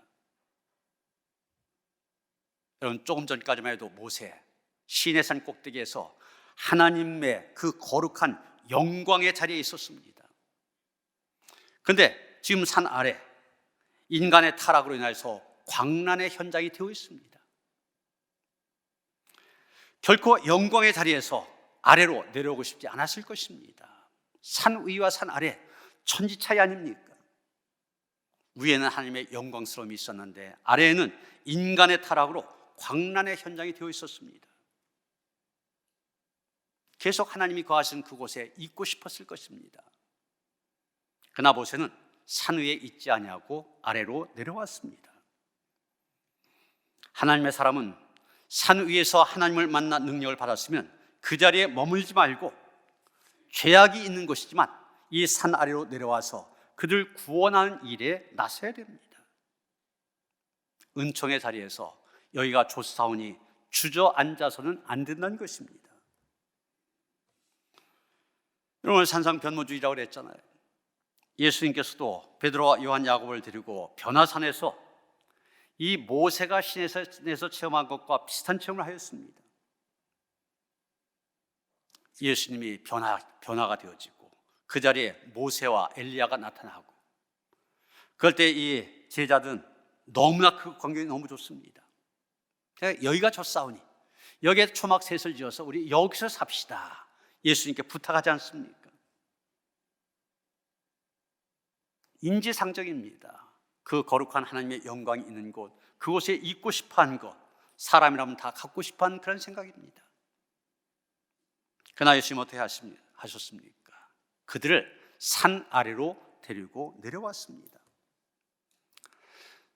여러분, 조금 전까지만 해도 모세 시내산 꼭대기에서 하나님의 그 거룩한 영광의 자리에 있었습니다. 그런데 지금 산 아래 인간의 타락으로 인해서 광란의 현장이 되어 있습니다. 결코 영광의 자리에서 아래로 내려오고 싶지 않았을 것입니다. 산 위와 산 아래 천지 차이 아닙니까? 위에는 하나님의 영광스러움이 있었는데 아래에는 인간의 타락으로 광란의 현장이 되어 있었습니다. 계속 하나님이 거하시는 그곳에 있고 싶었을 것입니다. 그러나 모세는 산 위에 있지 아니하고 아래로 내려왔습니다. 하나님의 사람은 산 위에서 하나님을 만나 능력을 받았으면 그 자리에 머물지 말고 죄악이 있는 곳이지만 이 산 아래로 내려와서 그들 구원하는 일에 나서야 됩니다. 은총의 자리에서 여기가 좋사오니 주저앉아서는 안 된다는 것입니다. 오늘 산상변모주의라고 그랬잖아요. 예수님께서도 베드로와 요한, 야고보를 데리고 변화산에서 이 모세가 시내에서 체험한 것과 비슷한 체험을 하였습니다. 예수님이 변화가 되어지고 그 자리에 모세와 엘리야가 나타나고, 그럴 때 이 제자들은 너무나 그 광경이 너무 좋습니다. 여기가 좋사오니 여기에 초막셋을 지어서 우리 여기서 삽시다, 예수님께 부탁하지 않습니까? 인지상정입니다. 그 거룩한 하나님의 영광이 있는 곳, 그곳에 있고 싶어한 것, 사람이라면 다 갖고 싶어하는 그런 생각입니다. 그러나 예수님 어떻게 하셨습니까? 그들을 산 아래로 데리고 내려왔습니다.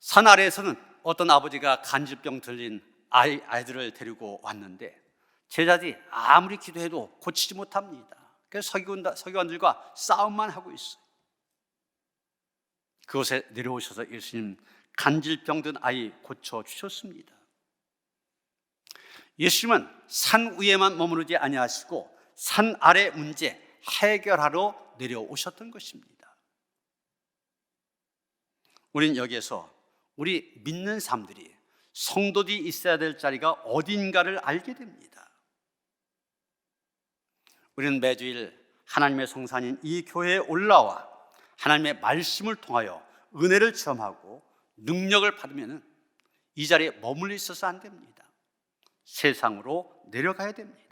산 아래에서는 어떤 아버지가 간질병 들린 아이들을 데리고 왔는데 제자들이 아무리 기도해도 고치지 못합니다. 그래서 서기관들과 싸움만 하고 있어요. 그곳에 내려오셔서 예수님 간질병 든 아이 고쳐주셨습니다. 예수님은 산 위에만 머무르지 아니하시고 산 아래 문제 해결하러 내려오셨던 것입니다. 우리는 여기에서 우리 믿는 사람들이, 성도들이 있어야 될 자리가 어딘가를 알게 됩니다. 우리는 매주일 하나님의 성산인 이 교회에 올라와 하나님의 말씀을 통하여 은혜를 체험하고 능력을 받으면 이 자리에 머물러 있어서 안 됩니다. 세상으로 내려가야 됩니다.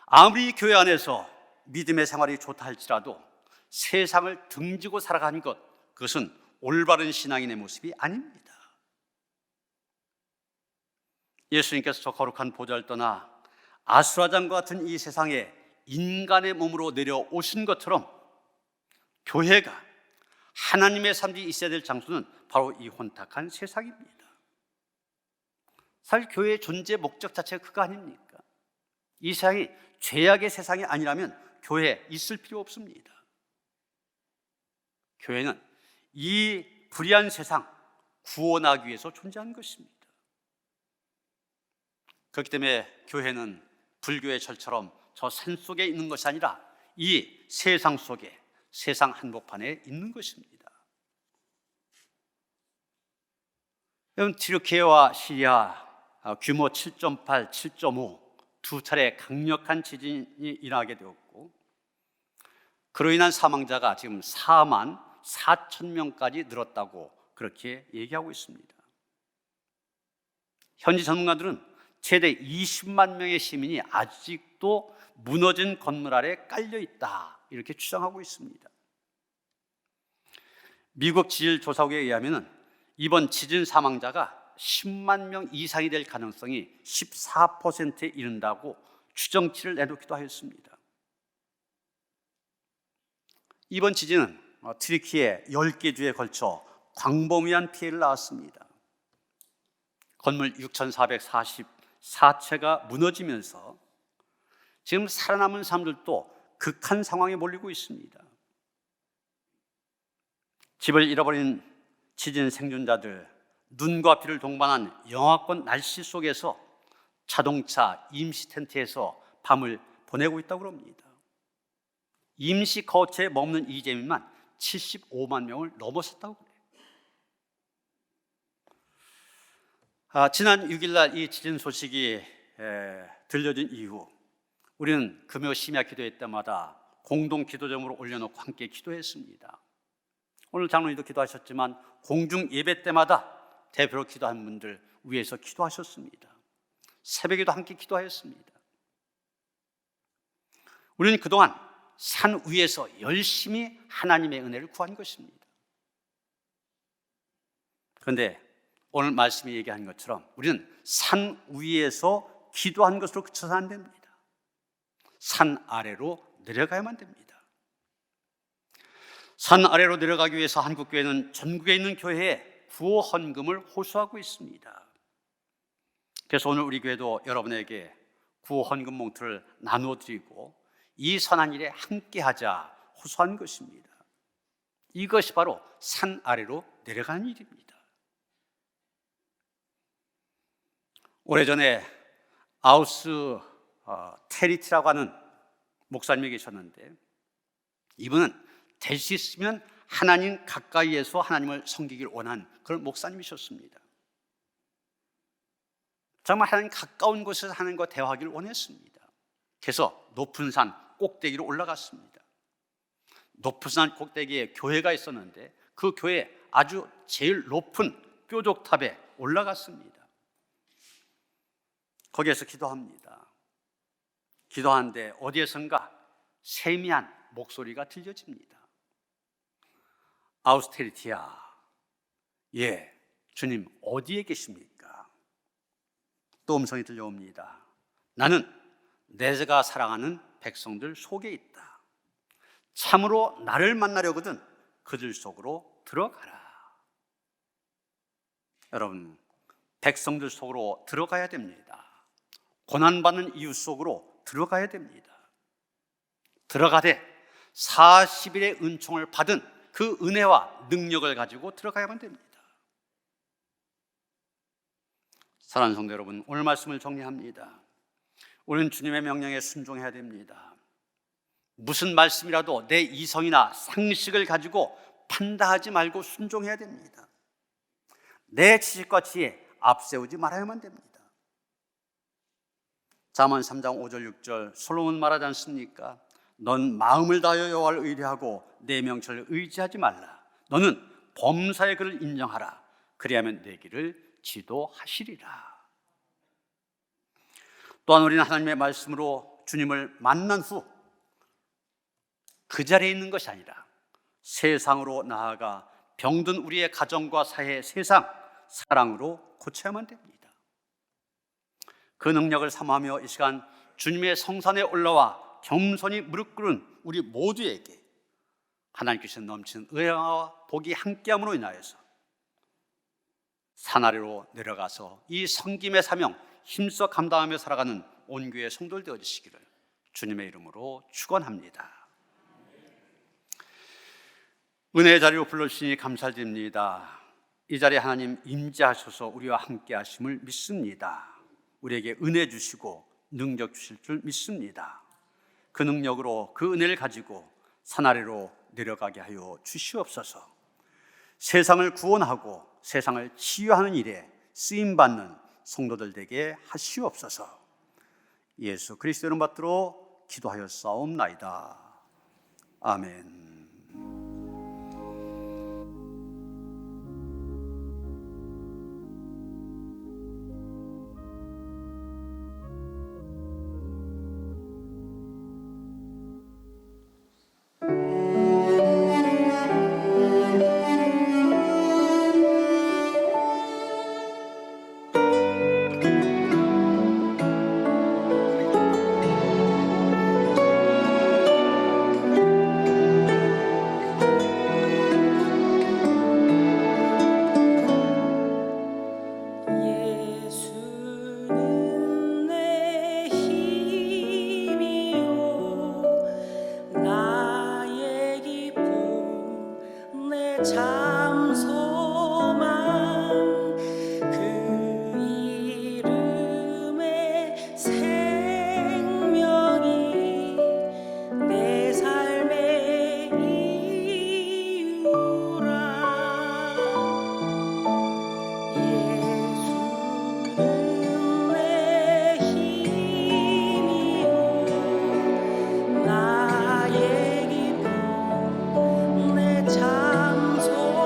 아무리 교회 안에서 믿음의 생활이 좋다 할지라도 세상을 등지고 살아가는 것, 그것은 올바른 신앙인의 모습이 아닙니다. 예수님께서 저 거룩한 보좌를 떠나 아수라장과 같은 이 세상에 인간의 몸으로 내려오신 것처럼 교회가 하나님의 삶이 있어야 될 장소는 바로 이 혼탁한 세상입니다. 사실 교회의 존재 목적 자체가 그거 아닙니까? 이 세상이 죄악의 세상이 아니라면 교회에 있을 필요 없습니다. 교회는 이 불의한 세상 구원하기 위해서 존재한 것입니다. 그렇기 때문에 교회는 불교의 절처럼 저 산 속에 있는 것이 아니라 이 세상 속에, 세상 한복판에 있는 것입니다. 여러분, 튀르키예와 시리아 규모 7.8, 7.5 두 차례 강력한 지진이 일어나게 되었고, 그로 인한 사망자가 지금 4만 4천 명까지 늘었다고 그렇게 얘기하고 있습니다. 현지 전문가들은 최대 20만 명의 시민이 아직도 무너진 건물 아래 깔려 있다, 이렇게 추정하고 있습니다. 미국 지질조사국에 의하면 이번 지진 사망자가 10만 명 이상이 될 가능성이 14%에 이른다고 추정치를 내놓기도 하였습니다. 이번 지진은 튀르키예 10개 주에 걸쳐 광범위한 피해를 낳았습니다. 건물 6,444채가 무너지면서 지금 살아남은 사람들도 극한 상황에 몰리고 있습니다. 집을 잃어버린 지진 생존자들, 눈과 비를 동반한 영하권 날씨 속에서 자동차 임시 텐트에서 밤을 보내고 있다고 합니다. 임시 거처에 머무는 이재민만 75만 명을 넘어섰다고 그래요. 지난 6일 날 이 지진 소식이 들려진 이후 우리는 금요 심야 기도회 때마다 공동 기도점으로 올려놓고 함께 기도했습니다. 오늘 장로님도 기도하셨지만 공중 예배 때마다 대표로 기도한 분들 위해서 기도하셨습니다. 새벽에도 함께 기도하였습니다. 우리는 그동안 산 위에서 열심히 하나님의 은혜를 구한 것입니다. 그런데 오늘 말씀이 얘기한 것처럼 우리는 산 위에서 기도한 것으로 그쳐서 안 됩니다. 산 아래로 내려가야만 됩니다. 산 아래로 내려가기 위해서 한국교회는 전국에 있는 교회에 구호 헌금을 호소하고 있습니다. 그래서 오늘 우리 교회도 여러분에게 구호 헌금 몽투를 나누어 드리고 이 선한 일에 함께하자 호소한 것입니다. 이것이 바로 산 아래로 내려가는 일입니다. 오래전에 아우스 테리티라고 하는 목사님이 계셨는데, 이분은 될 수 있으면 하나님 가까이에서 하나님을 섬기기를 원한 그런 목사님이셨습니다. 정말 하나님 가까운 곳에서 하나님과 대화하기를 원했습니다. 그래서 높은 산 꼭대기로 올라갔습니다. 높은 산 꼭대기에 교회가 있었는데 그 교회 아주 제일 높은 뾰족탑에 올라갔습니다. 거기에서 기도합니다. 기도하는데 어디에선가 세미한 목소리가 들려집니다. 아우스테리티야, 예, 주님 어디에 계십니까? 또 음성이 들려옵니다. 나는 내가 사랑하는 백성들 속에 있다. 참으로 나를 만나려거든 그들 속으로 들어가라. 여러분, 백성들 속으로 들어가야 됩니다. 고난받는 이웃 속으로 들어가야 됩니다. 들어가되 40일의 은총을 받은 그 은혜와 능력을 가지고 들어가야만 됩니다. 사랑하는 성도 여러분, 오늘 말씀을 정리합니다. 우리는 주님의 명령에 순종해야 됩니다. 무슨 말씀이라도 내 이성이나 상식을 가지고 판단하지 말고 순종해야 됩니다. 내 지식과 지혜 앞세우지 말아야만 됩니다. 잠언 3장 5절 6절 솔로몬 말하지 않습니까? 넌 마음을 다하여 여호와를 의뢰하고 내 명철을 의지하지 말라. 너는 범사의 그를 인정하라. 그리하면 내 길을 지도하시리라. 또한 우리는 하나님의 말씀으로 주님을 만난 후 그 자리에 있는 것이 아니라 세상으로 나아가 병든 우리의 가정과 사회, 세상, 사랑으로 고쳐야만 됩니다. 그 능력을 사모하며 이 시간 주님의 성산에 올라와 겸손히 무릎 꿇은 우리 모두에게 하나님께서 넘치는 은혜와 복이 함께함으로 인하여서 산 아래로 내려가서 이 섬김의 사명 힘써 감당하며 살아가는 온 교회 성도들 되어주시기를 주님의 이름으로 축원합니다. 은혜의 자리로 불러주시니 감사드립니다. 이 자리에 하나님 임재하셔서 우리와 함께 하심을 믿습니다. 우리에게 은혜 주시고 능력 주실 줄 믿습니다. 그 능력으로 그 은혜를 가지고 산 아래로 내려가게 하여 주시옵소서. 세상을 구원하고 세상을 치유하는 일에 쓰임받는 성도들 되게 하시옵소서. 예수 그리스도 이름 받들어 기도하여 싸움나이다. 아멘. 나의 기쁨 내 장소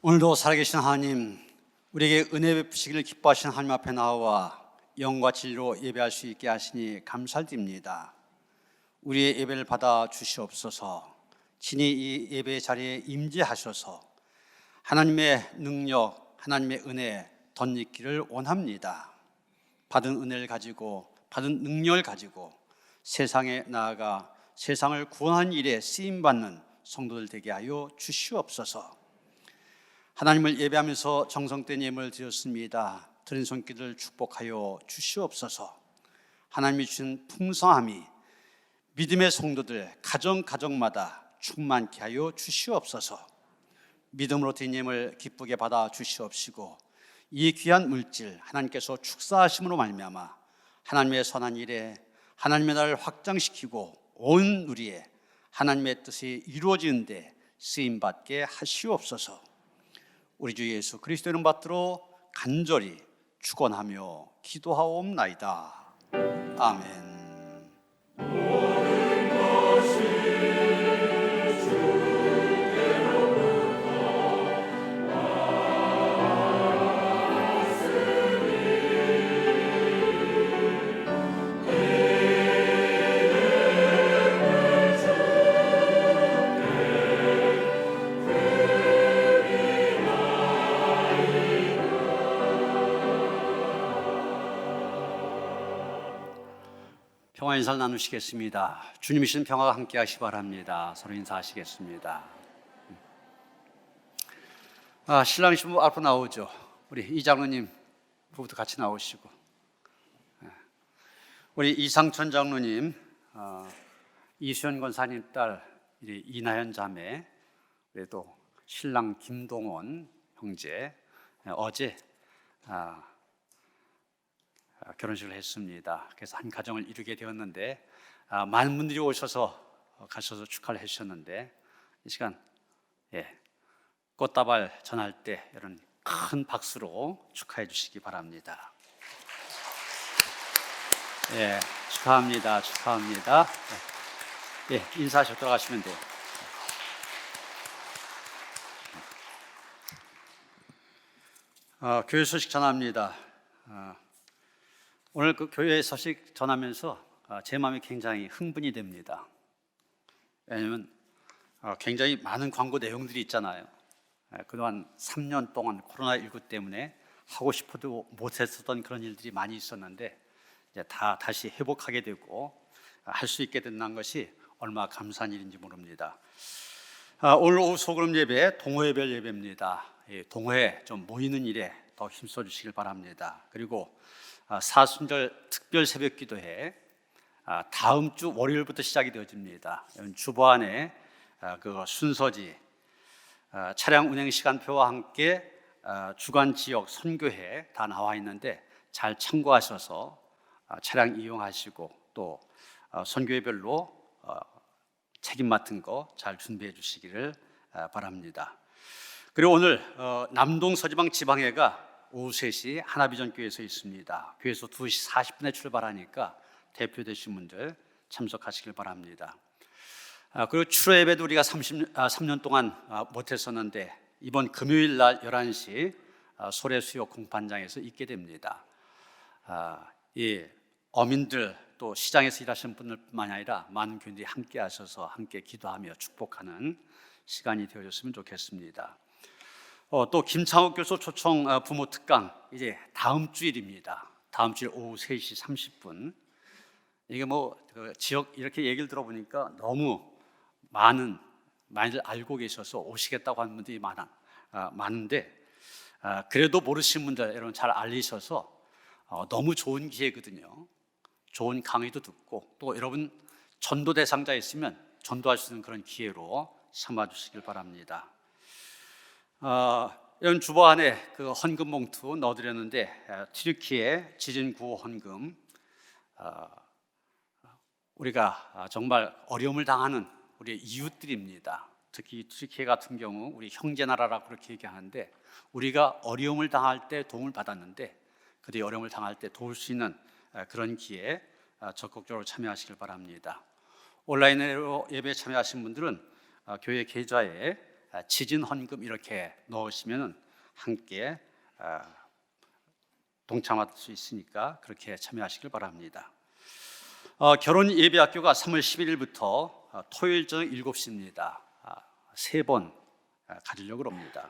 오늘도 살아계신 하나님, 우리에게 은혜 베푸시기를 기뻐하시는 하나님 앞에 나와 영과 진리로 예배할 수 있게 하시니 감사드립니다. 우리의 예배를 받아 주시옵소서. 친히 이 예배 자리에 임재하셔서 하나님의 능력, 하나님의 은혜 덧입기를 원합니다. 받은 은혜를 가지고, 받은 능력을 가지고 세상에 나아가 세상을 구원하는 일에 쓰임받는 성도들 되게 하여 주시옵소서. 하나님을 예배하면서 정성된 예물을 드렸습니다. 드린 손길을 축복하여 주시옵소서. 하나님이 주신 풍성함이 믿음의 성도들 가정마다 충만케 하여 주시옵소서. 믿음으로 드린 예물 기쁘게 받아 주시옵시고 이 귀한 물질 하나님께서 축사하심으로 말미암아 하나님의 선한 일에 하나님의 나라를 확장시키고 온 우리의 하나님의 뜻이 이루어지는 데 쓰임받게 하시옵소서. 우리 주 예수 그리스도의 이름 받들어 간절히 축원하며 기도하옵나이다. 아멘. 평화 인사를 나누시겠습니다. 주님이신 평화가 함께 하시기 바랍니다. 서로 인사하시겠습니다. 신랑 신부 앞으로 나오죠. 우리 이 장로님 부부도 같이 나오시고, 우리 이상천 장로님, 이수연 권사님 딸 이나연 자매, 그래도 신랑 김동원 형제 어제 결혼식을 했습니다. 그래서 한 가정을 이루게 되었는데 많은 분들이 가셔서 축하를 해주셨는데 이 시간 꽃다발 전할 때 이런 큰 박수로 축하해 주시기 바랍니다. 축하합니다. 축하합니다. 인사하셔 들어가시면 돼요. 교회 소식 전합니다. 오늘 그 교회 소식 전하면서 제 마음이 굉장히 흥분이 됩니다. 왜냐하면 굉장히 많은 광고 내용들이 있잖아요. 그동안 3년 동안 코로나19 때문에 하고 싶어도 못했었던 그런 일들이 많이 있었는데 이제 다 다시 회복하게 되고 할 수 있게 된다는 것이 얼마나 감사한 일인지 모릅니다. 오늘 오후 소그룹 예배 동호회별 예배입니다. 동호회 좀 모이는 일에 더 힘써 주시길 바랍니다. 그리고 사순절 특별 새벽 기도회 다음 주 월요일부터 시작이 되어집니다. 주보안에 그 순서지, 차량 운행 시간표와 함께 주간 지역 선교회 다 나와 있는데 잘 참고하셔서 차량 이용하시고 또 선교회별로 책임 맡은 거 잘 준비해 주시기를 바랍니다. 그리고 오늘 남동 서지방 지방회가 오후 3시 하나비전교회에서 있습니다. 교회에서 2시 40분에 출발하니까 대표되신 분들 참석하시길 바랍니다. 그리고 추로 예배도 우리가 3년 동안 못했었는데 이번 금요일 날 11시 소래수욕 공판장에서 있게 됩니다. 어민들 또 시장에서 일하시는 분들뿐만 아니라 많은 교인들이 함께 하셔서 함께 기도하며 축복하는 시간이 되어졌으면 좋겠습니다. 또 김창욱 교수 초청 부모 특강 이제 다음 주일입니다. 다음 주일 오후 3시 30분. 이게 그 지역 이렇게 얘기를 들어보니까 너무 많이들 알고 계셔서 오시겠다고 하는 분들이 많은데 그래도 모르시는 분들 여러분 잘 알리셔서 너무 좋은 기회거든요. 좋은 강의도 듣고 또 여러분 전도 대상자 있으면 전도할 수 있는 그런 기회로 삼아 주시길 바랍니다. 이런 주보 안에 그 헌금 봉투 넣어드렸는데 튀르키예 지진 구호 헌금, 우리가 정말 어려움을 당하는 우리의 이웃들입니다. 특히 튀르키예 같은 경우 우리 형제 나라라고 그렇게 얘기하는데 우리가 어려움을 당할 때 도움을 받았는데 그들이 어려움을 당할 때 도울 수 있는 그런 기회에 적극적으로 참여하시길 바랍니다. 온라인으로 예배에 참여하신 분들은 교회 계좌에 지진 헌금 이렇게 넣으시면 함께 동참할 수 있으니까 그렇게 참여하시길 바랍니다. 결혼 예배 학교가 3월 11일부터 토요일 저녁 7시입니다. 3번 가지려고 합니다.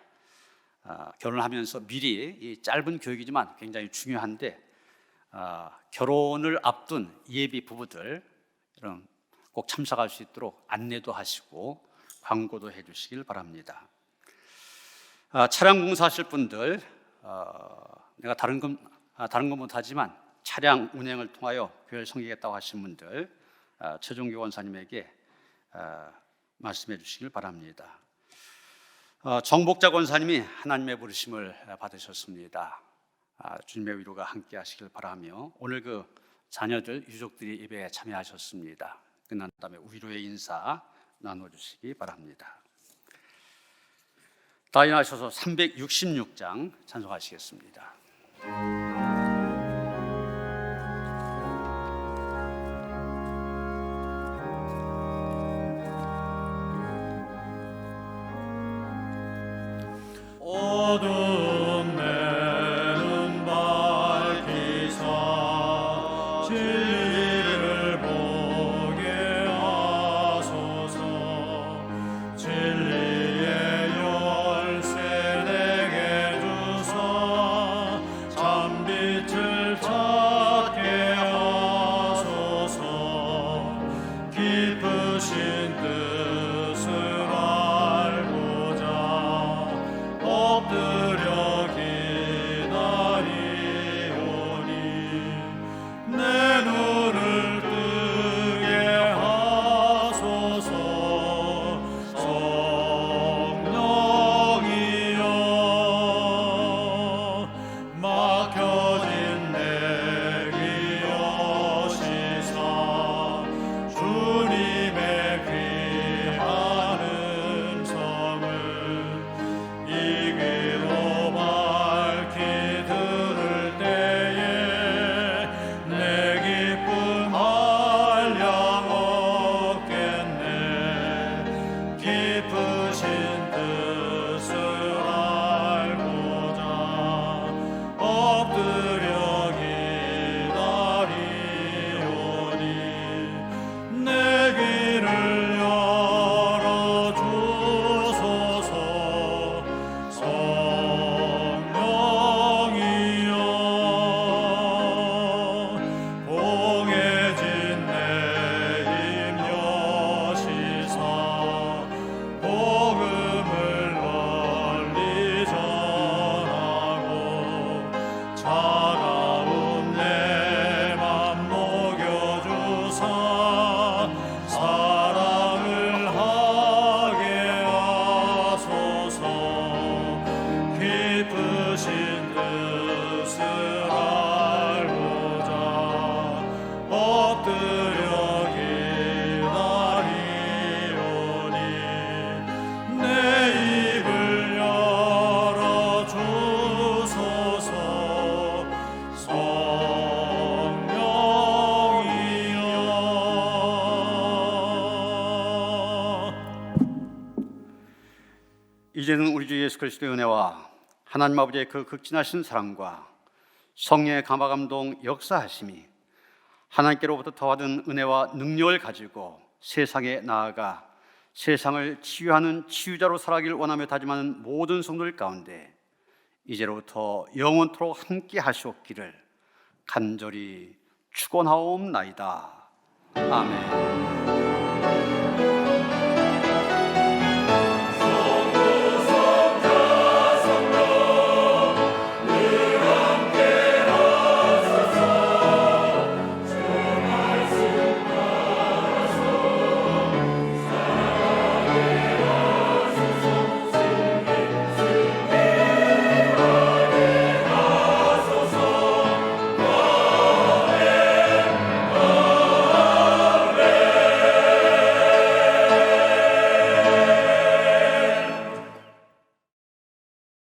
결혼하면서 미리 이 짧은 교육이지만 굉장히 중요한데 결혼을 앞둔 예비 부부들 꼭 참석할 수 있도록 안내도 하시고 광고도 해주시길 바랍니다. 차량 공사하실 분들 내가 다른 건 못하지만 차량 운행을 통하여 교회를 섬기겠다고 하신 분들 최종교 권사님에게 말씀해 주시길 바랍니다. 정복자 권사님이 하나님의 부르심을 받으셨습니다. 주님의 위로가 함께 하시길 바라며 오늘 그 자녀들 유족들이 예배에 참여하셨습니다. 끝난 다음에 위로의 인사 나눠주시기 바랍니다. 다 일어나셔서 366장 찬송하시겠습니다. 어두운 내는 밝히사 진리를 보게 하소서. 진리의 열쇠 내게 주사 참빛을 찾게 하소서. 깊으신 뜻을 알고자 엎드려 기다리오니 내 눈을 뜨게 하소서. 성령이여 막혀진 내 귀 여시사 주님의 귀한 음성을 이 귀로 밝히 들을 때에 내 기쁨 한량 얻겠네. 깊으신 뜻을 알고자 엎드려 기다리오니 내 귀를 열어 주소서. 성령이여 봉해진 내 힘 여시사 복음을 널리 전하고 차가운 내 맘 녹여주사 사랑을 하게 하소서. 깊으신 뜻을 알고자 엎드려 기다리오니 내 입을 열어 주소서. 성령이여 이제는 우리 주 예수 그리스도의 은혜와 하나님 아버지의 그 극진하신 사랑과 성령의 감화감동 역사하심이 하나님께로부터 더하던 은혜와 능력을 가지고 세상에 나아가 세상을 치유하는 치유자로 살아가길 원하며 다짐하는 모든 성도들 가운데 이제로부터 영원토록 함께 하시옵기를 간절히 축원하옵나이다. 아멘.